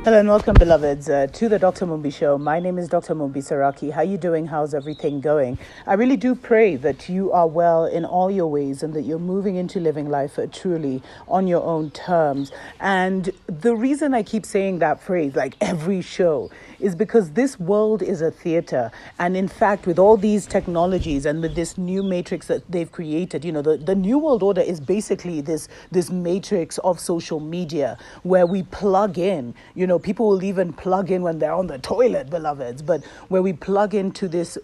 Hello and welcome, beloveds, to the Dr. Mumbi Show. My name is Dr.MumbiSeraki. How are you doing? How's everything going? I really do pray that you are well in all your ways and that you're moving into living life truly on your own terms. And the reason I keep saying that phrase, like every show, is because this world is a theater. And in fact, with all these technologies and with this new matrix that they've created, the new world order is basically this matrix of social media where we plug in, people will even plug in when they're on the toilet, beloveds, but where we plug into this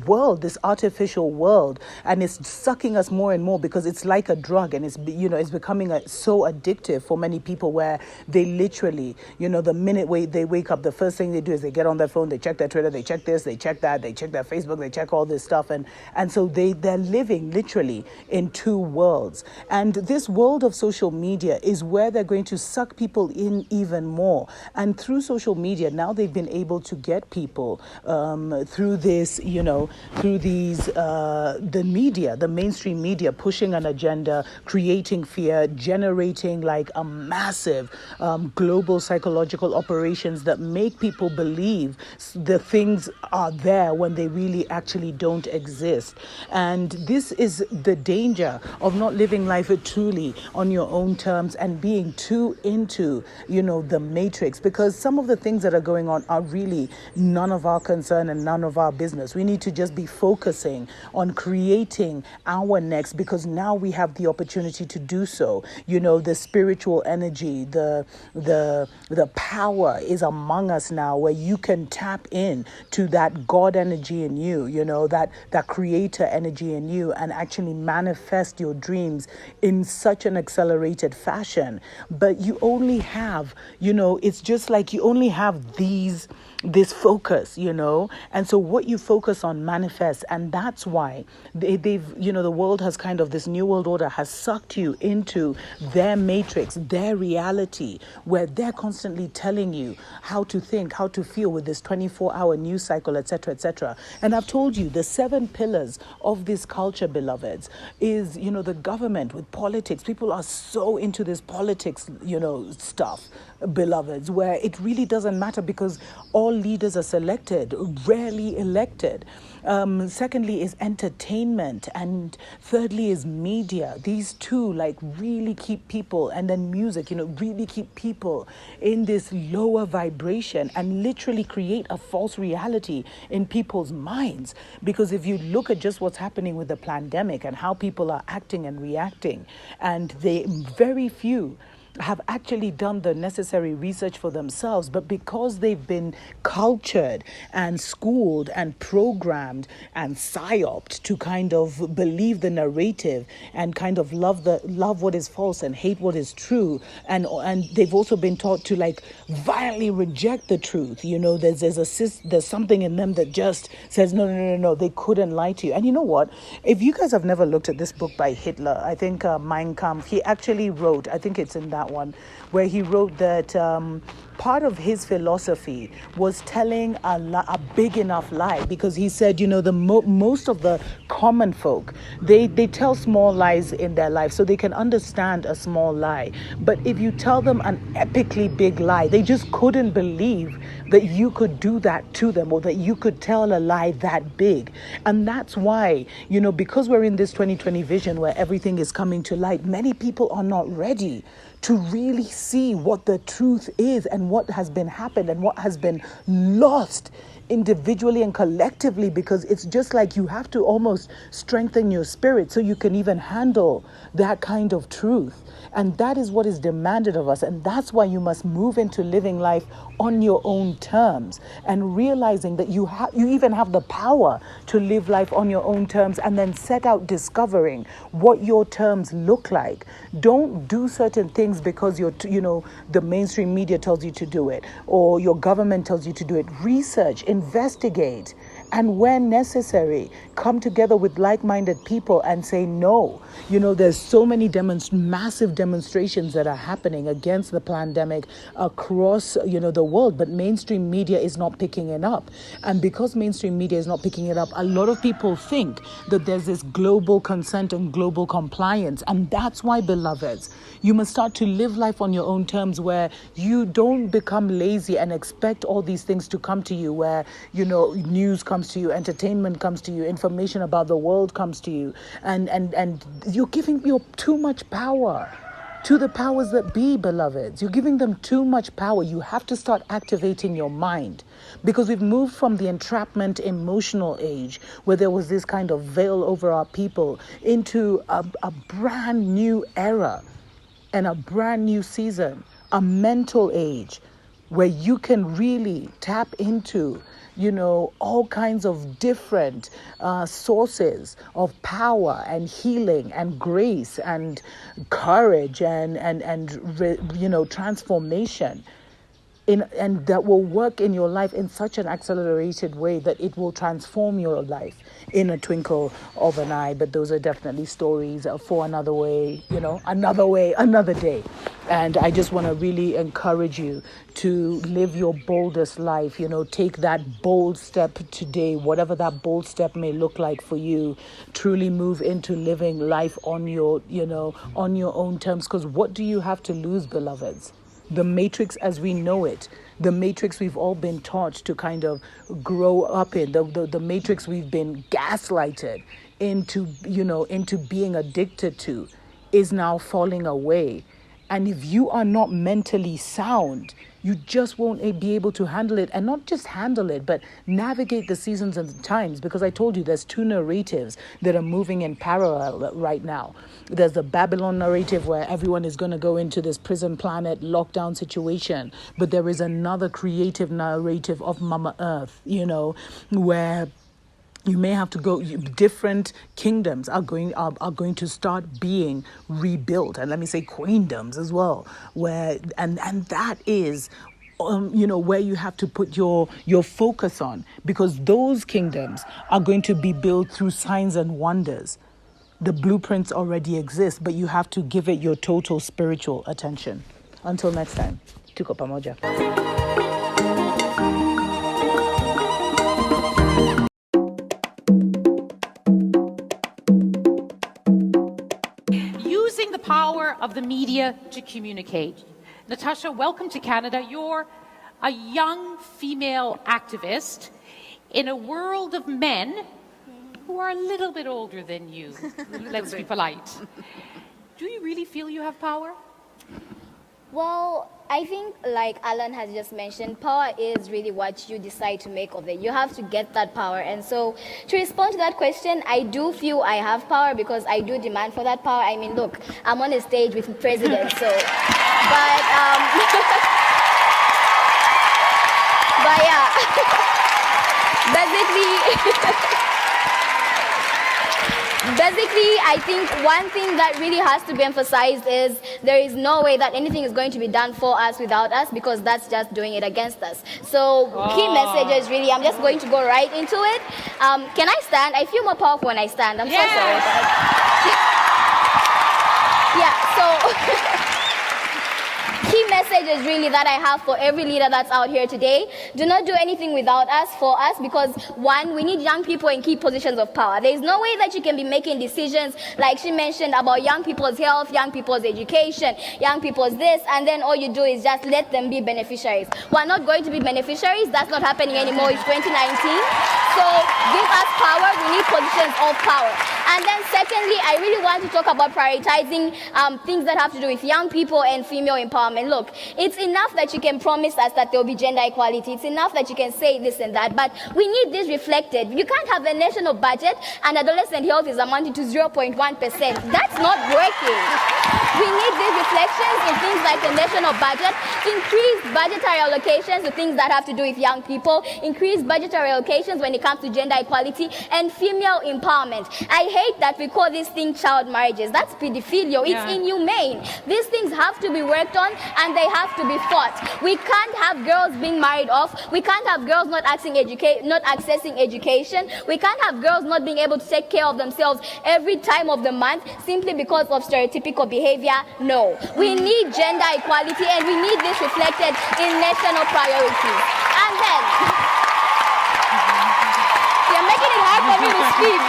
world, this artificial world, and it's sucking us more and more because it's like a drug, and it's becoming so addictive for many people, where they literally, the minute they wake up, the first thing they do is they get on their phone, they check their Twitter, they check this, they check that, they check their Facebook, they check all this stuff, and so they're living literally in two worlds. And this world of social media is where they're going to suck people in even more. And through social media, now they've been able to get people through this, through these, the media, the mainstream media, pushing an agenda, creating fear, generating like a massive global psychological operations that make people believe the things are there when they really actually don't exist. And this is the danger of not living life truly on your own terms and being too into, the matrix, because some of the things that are going on are really none of our concern and none of our business. We need to just be focusing on creating our next, because now we have the opportunity to do so. The spiritual energy, the power is among us now, where you can tap in to that God energy in you, that creator energy in you, and actually manifest your dreams in such an accelerated fashion. But you only have, it's just like you only have this focus, and so what you focus on manifests. And that's why they've the world has kind of, this new world order has sucked you into their matrix, their reality, where they're constantly telling you how to think, how to feel, with this 24-hour news cycle, etc., etc. And I've told you the 7 pillars of this culture, beloveds, is, the government with politics. People are so into this politics, stuff, beloveds, where it really doesn't matter because all leaders are selected, rarely elected. Secondly is entertainment, and thirdly is media. These two really keep people, and then music, really keep people in this lower vibration and literally create a false reality in people's minds. Because if you look at just what's happening with the pandemic and how people are acting and reacting, and very few have actually done the necessary research for themselves, but because they've been cultured and schooled and programmed and psyoped to kind of believe the narrative and kind of love what is false and hate what is true, and they've also been taught to violently reject the truth. There's something in them that just says no, they couldn't lie to you. And you know what? If you guys have never looked at this book by Hitler, I think Mein Kampf, he actually wrote, I think it's in that one, where he wrote that part of his philosophy was telling a big enough lie, because he said, most of the common folk, they tell small lies in their life so they can understand a small lie. But if you tell them an epically big lie, they just couldn't believe that you could do that to them, or that you could tell a lie that big. And that's why, because we're in this 2020 vision where everything is coming to light, many people are not ready to really see what the truth is and what has been happened and what has been lost individually and collectively, because it's just like you have to almost strengthen your spirit so you can even handle that kind of truth. And that is what is demanded of us. And that's why you must move into living life on your own terms, and realizing that you even have the power to live life on your own terms, and then set out discovering what your terms look like. Don't do certain things because the mainstream media tells you to do it, or your government tells you to do it. Research, investigate, and when necessary, come together with like-minded people and say no. There's so many massive demonstrations that are happening against the pandemic across, the world, but mainstream media is not picking it up. And because mainstream media is not picking it up, a lot of people think that there's this global consent and global compliance. And that's why, beloveds, you must start to live life on your own terms, where you don't become lazy and expect all these things to come to you, where, news comes to you, entertainment comes to you, information about the world comes to you, and you're giving too much power to the powers that be, beloveds. You're giving them too much power. You have to start activating your mind, because we've moved from the entrapment emotional age, where there was this kind of veil over our people, into a brand new era and a brand new season, a mental age, where you can really tap into all kinds of different sources of power and healing and grace and courage and transformation. And that will work in your life in such an accelerated way that it will transform your life in a twinkle of an eye. But those are definitely stories for another way, another day. And I just want to really encourage you to live your boldest life. Take that bold step today, whatever that bold step may look like for you. Truly move into living life on your own terms. Because what do you have to lose, beloveds? The matrix as we know it, the matrix we've all been taught to kind of grow up in, the matrix we've been gaslighted into being addicted to, is now falling away. And if you are not mentally sound, you just won't be able to handle it. And not just handle it, but navigate the seasons and the times. Because I told you, there's two narratives that are moving in parallel right now. There's the Babylon narrative, where everyone is going to go into this prison planet lockdown situation. But there is another creative narrative of Mama Earth, where you may have to go. Different kingdoms are going to start being rebuilt, and let me say queendoms as well. Where and that is, where you have to put your focus on, because those kingdoms are going to be built through signs and wonders. The blueprints already exist, but you have to give it your total spiritual attention. Until next time, tuko pamoja. Power of the media to communicate. Natasha, welcome to Canada. You're a young female activist in a world of men who are a little bit older than you. Let's be polite. Do you really feel you have power? Well, I think, like Alan has just mentioned, power is really what you decide to make of it. You have to get that power. And so, to respond to that question, I do feel I have power because I do demand for that power. I mean, look, I'm on a stage with presidents, so... But yeah, basically, I think one thing that really has to be emphasized is there is no way that anything is going to be done for us without us, because that's just doing it against us. So key message is really, I'm just going to go right into it. Can I stand? I feel more powerful when I stand. I'm so sorry. So... Key message is really that I have for every leader that's out here today. Do not do anything without us, for us, because one, we need young people in key positions of power. There is no way that you can be making decisions like she mentioned about young people's health, young people's education, young people's this, and then all you do is just let them be beneficiaries. We're not going to be beneficiaries. That's not happening anymore. It's 2019. So give us power. We need positions of power. And then secondly, I really want to talk about prioritizing things that have to do with young people and female empowerment. Look, it's enough that you can promise us that there will be gender equality. It's enough that you can say this and that, but we need this reflected. You can't have a national budget and adolescent health is amounting to 0.1%. That's not working. We need these reflections in things like the national budget, increase budgetary allocations to things that have to do with young people, increase budgetary allocations when it comes to gender equality and female empowerment. I hate that we call this thing child marriages. That's pedophilia. It's inhumane. These things have to be worked on, and they have to be fought. We can't have girls being married off. We can't have girls not accessing education. We can't have girls not being able to take care of themselves every time of the month simply because of stereotypical behavior. No. We need gender equality, and we need this reflected in national priorities. And then, you're making it hard for me to speak.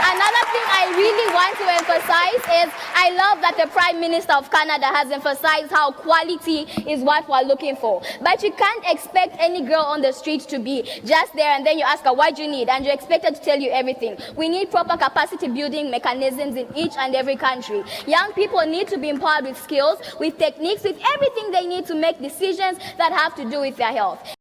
Another thing I really want to emphasize is I love that the Prime Minister of Canada has emphasized how quality is what we're looking for. But you can't expect any girl on the street to be just there and then you ask her, what do you need? And you're expected to tell you everything. We need proper capacity building mechanisms in each and every country. Young people need to be empowered with skills, with techniques, with everything they need to make decisions that have to do with their health.